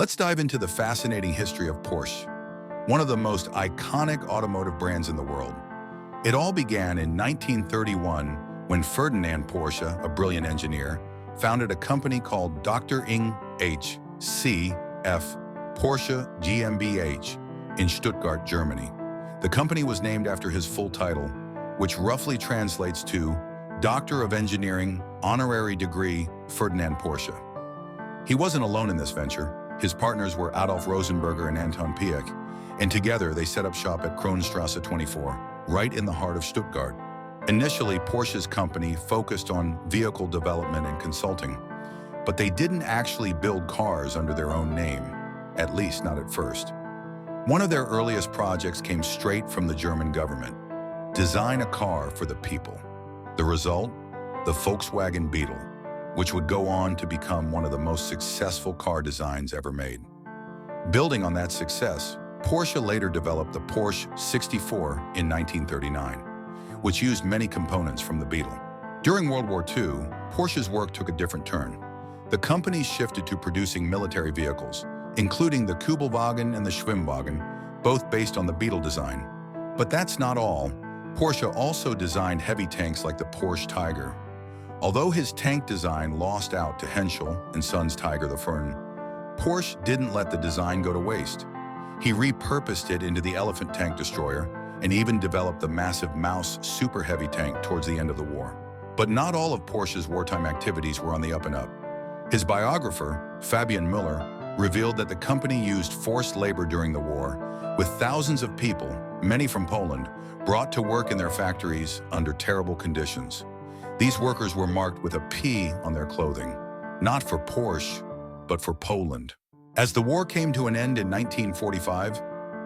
Let's dive into the fascinating history of Porsche, one of the most iconic automotive brands in the world. It all began in 1931 when Ferdinand Porsche, a brilliant engineer, founded a company called Dr. Ing H. C. F. Porsche GmbH in Stuttgart, Germany. The company was named after his full title, which roughly translates to Doctor of Engineering, Honorary Degree, Ferdinand Porsche. He wasn't alone in this venture. His partners were Adolf Rosenberger and Anton Piech, and together they set up shop at Kronstrasse 24, right in the heart of Stuttgart. Initially, Porsche's company focused on vehicle development and consulting, but they didn't actually build cars under their own name, at least not at first. One of their earliest projects came straight from the German government: design a car for the people. The result? The Volkswagen Beetle, which would go on to become one of the most successful car designs ever made. Building on that success, Porsche later developed the Porsche 64 in 1939, which used many components from the Beetle. During World War II, Porsche's work took a different turn. The company shifted to producing military vehicles, including the Kübelwagen and the Schwimmwagen, both based on the Beetle design. But that's not all. Porsche also designed heavy tanks like the Porsche Tiger. Although his tank design lost out to Henschel and Sons Tiger the Fern, Porsche didn't let the design go to waste. He repurposed it into the Elephant tank destroyer and even developed the massive Maus super heavy tank towards the end of the war. But not all of Porsche's wartime activities were on the up and up. His biographer, Fabian Müller, revealed that the company used forced labor during the war, with thousands of people, many from Poland, brought to work in their factories under terrible conditions. These workers were marked with a P on their clothing, not for Porsche, but for Poland. As the war came to an end in 1945,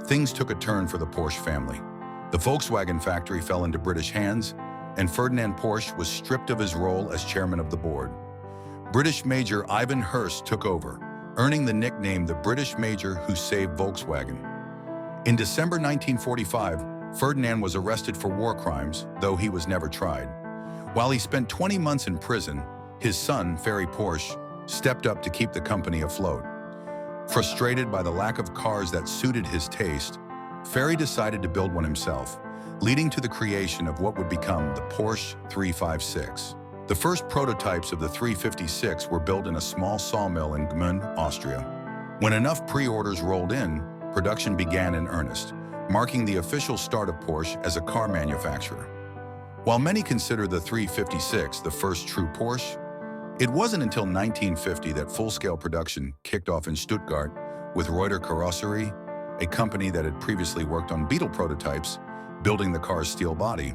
things took a turn for the Porsche family. The Volkswagen factory fell into British hands, and Ferdinand Porsche was stripped of his role as chairman of the board. British Major Ivan Hurst took over, earning the nickname the British Major who saved Volkswagen. In December 1945, Ferdinand was arrested for war crimes, though he was never tried. While he spent 20 months in prison, his son, Ferry Porsche, stepped up to keep the company afloat. Frustrated by the lack of cars that suited his taste, Ferry decided to build one himself, leading to the creation of what would become the Porsche 356. The first prototypes of the 356 were built in a small sawmill in Gmünd, Austria. When enough pre-orders rolled in, production began in earnest, marking the official start of Porsche as a car manufacturer. While many consider the 356 the first true Porsche, it wasn't until 1950 that full-scale production kicked off in Stuttgart with Reuter Carrosserie, a company that had previously worked on Beetle prototypes, building the car's steel body.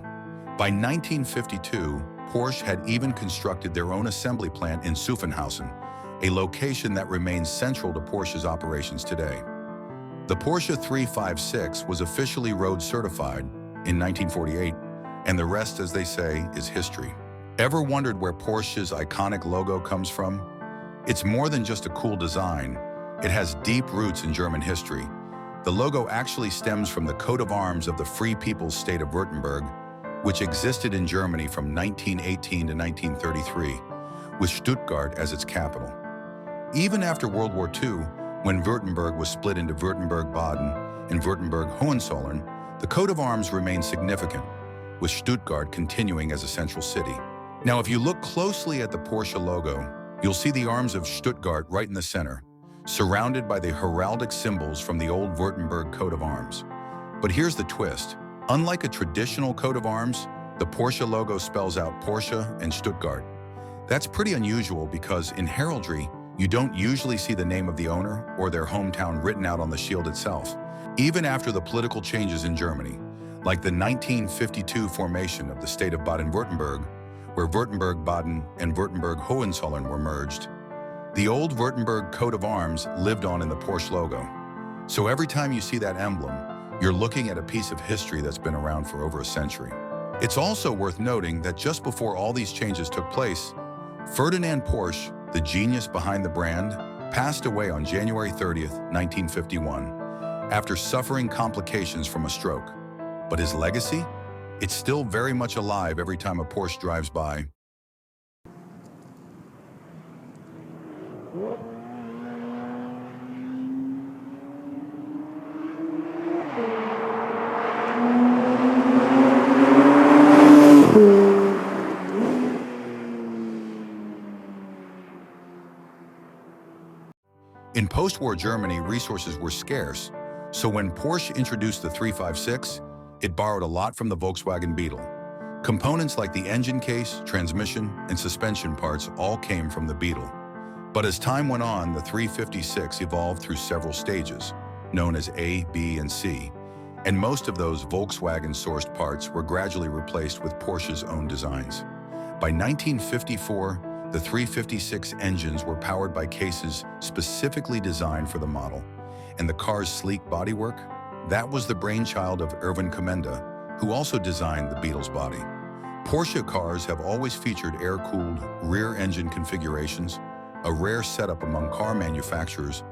By 1952, Porsche had even constructed their own assembly plant in Zuffenhausen, a location that remains central to Porsche's operations today. The Porsche 356 was officially road certified in 1948, and the rest, as they say, is history. Ever wondered where Porsche's iconic logo comes from? It's more than just a cool design. It has deep roots in German history. The logo actually stems from the coat of arms of the Free People's State of Württemberg, which existed in Germany from 1918 to 1933, with Stuttgart as its capital. Even after World War II, when Württemberg was split into Württemberg-Baden and Württemberg-Hohenzollern, the coat of arms remained significant, with Stuttgart continuing as a central city. Now, if you look closely at the Porsche logo, you'll see the arms of Stuttgart right in the center, surrounded by the heraldic symbols from the old Württemberg coat of arms. But here's the twist. Unlike a traditional coat of arms, the Porsche logo spells out Porsche and Stuttgart. That's pretty unusual because in heraldry, you don't usually see the name of the owner or their hometown written out on the shield itself, even after the political changes in Germany, like the 1952 formation of the state of Baden-Württemberg, where Württemberg-Baden and Württemberg-Hohenzollern were merged. The old Württemberg coat of arms lived on in the Porsche logo. So every time you see that emblem, you're looking at a piece of history that's been around for over a century. It's also worth noting that just before all these changes took place, Ferdinand Porsche, the genius behind the brand, passed away on January 30th, 1951, after suffering complications from a stroke. But his legacy? It's still very much alive every time a Porsche drives by. In post-war Germany, resources were scarce, so when Porsche introduced the 356, it borrowed a lot from the Volkswagen Beetle. Components like the engine case, transmission, and suspension parts all came from the Beetle. But as time went on, the 356 evolved through several stages, known as A, B, and C, and most of those Volkswagen-sourced parts were gradually replaced with Porsche's own designs. By 1954, the 356 engines were powered by cases specifically designed for the model, and the car's sleek bodywork, that was the brainchild of Erwin Kommende, who also designed the Beetle's body. Porsche cars have always featured air-cooled rear-engine configurations, a rare setup among car manufacturers,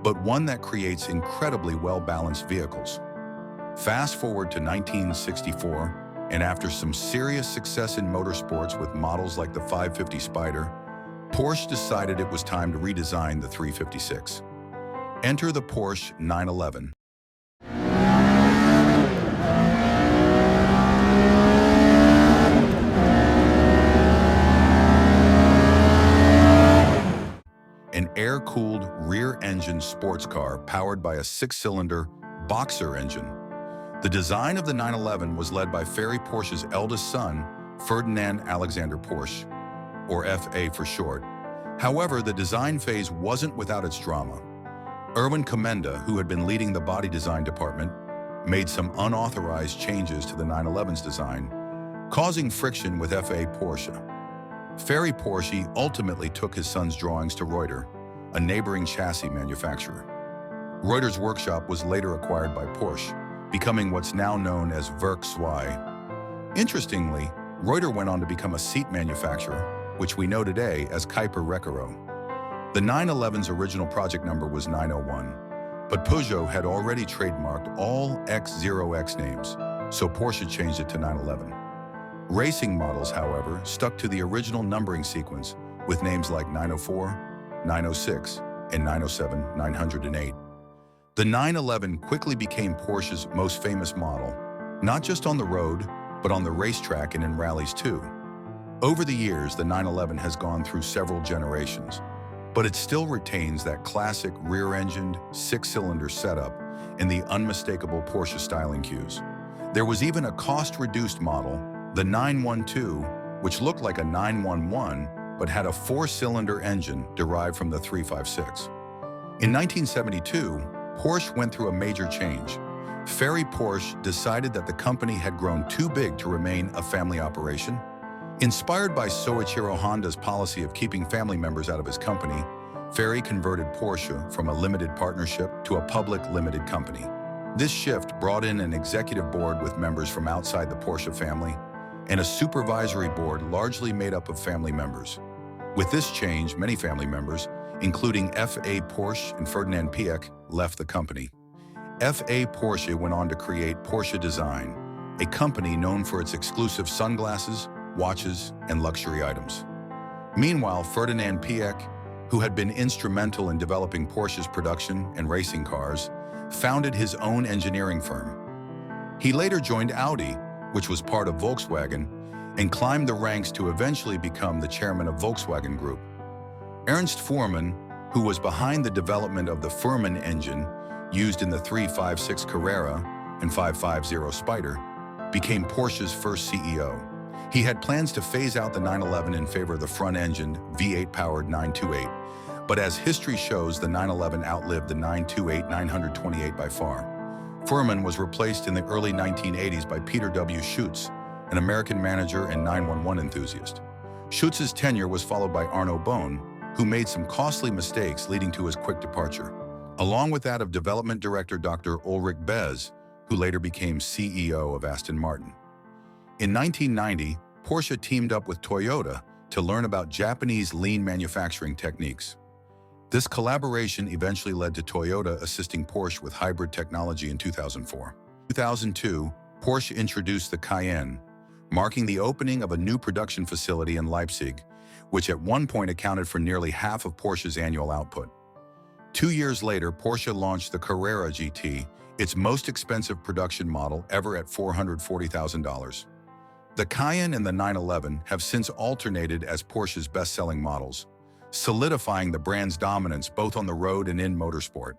but one that creates incredibly well-balanced vehicles. Fast forward to 1964, and after some serious success in motorsports with models like the 550 Spider, Porsche decided it was time to redesign the 356. Enter the Porsche 911. An air-cooled rear-engine sports car powered by a 6-cylinder Boxer engine. The design of the 911 was led by Ferry Porsche's eldest son, Ferdinand Alexander Porsche, or FA for short. However, the design phase wasn't without its drama. Erwin Kommende, who had been leading the body design department, made some unauthorized changes to the 911's design, causing friction with FA Porsche. Ferry Porsche ultimately took his son's drawings to Reuter, a neighboring chassis manufacturer. Reuter's workshop was later acquired by Porsche, becoming what's now known as Werk 2. Interestingly, Reuter went on to become a seat manufacturer, which we know today as Keiper Recaro. The 911's original project number was 901, but Peugeot had already trademarked all X0X names, so Porsche changed it to 911. Racing models, however, stuck to the original numbering sequence with names like 904, 906, and 907, 908. The 911 quickly became Porsche's most famous model, not just on the road, but on the racetrack and in rallies too. Over the years, the 911 has gone through several generations, but it still retains that classic rear-engined, 6-cylinder setup and the unmistakable Porsche styling cues. There was even a cost-reduced model, the 912, which looked like a 911, but had a 4-cylinder engine derived from the 356. In 1972, Porsche went through a major change. Ferry Porsche decided that the company had grown too big to remain a family operation. Inspired by Soichiro Honda's policy of keeping family members out of his company, Ferry converted Porsche from a limited partnership to a public limited company. This shift brought in an executive board with members from outside the Porsche family and a supervisory board largely made up of family members. With this change, many family members, including F.A. Porsche and Ferdinand Piëch, left the company. F.A. Porsche went on to create Porsche Design, a company known for its exclusive sunglasses, watches, and luxury items. Meanwhile, Ferdinand Piëch, who had been instrumental in developing Porsche's production and racing cars, founded his own engineering firm. He later joined Audi, which was part of Volkswagen, and climbed the ranks to eventually become the chairman of Volkswagen Group. Ernst Fuhrmann, who was behind the development of the Fuhrmann engine used in the 356 Carrera and 550 Spider, became Porsche's first CEO. He had plans to phase out the 911 in favor of the front-engined, V8-powered 928, but as history shows, the 911 outlived the 928-928 by far. Fuhrmann was replaced in the early 1980s by Peter W. Schutz, an American manager and 911 enthusiast. Schutz's tenure was followed by Arno Bohn, who made some costly mistakes leading to his quick departure, along with that of development director Dr. Ulrich Bez, who later became CEO of Aston Martin. In 1990, Porsche teamed up with Toyota to learn about Japanese lean manufacturing techniques. This collaboration eventually led to Toyota assisting Porsche with hybrid technology in 2004. In 2002, Porsche introduced the Cayenne, marking the opening of a new production facility in Leipzig, which at one point accounted for nearly half of Porsche's annual output. 2 years later, Porsche launched the Carrera GT, its most expensive production model ever at $440,000. The Cayenne and the 911 have since alternated as Porsche's best-selling models, solidifying the brand's dominance both on the road and in motorsport.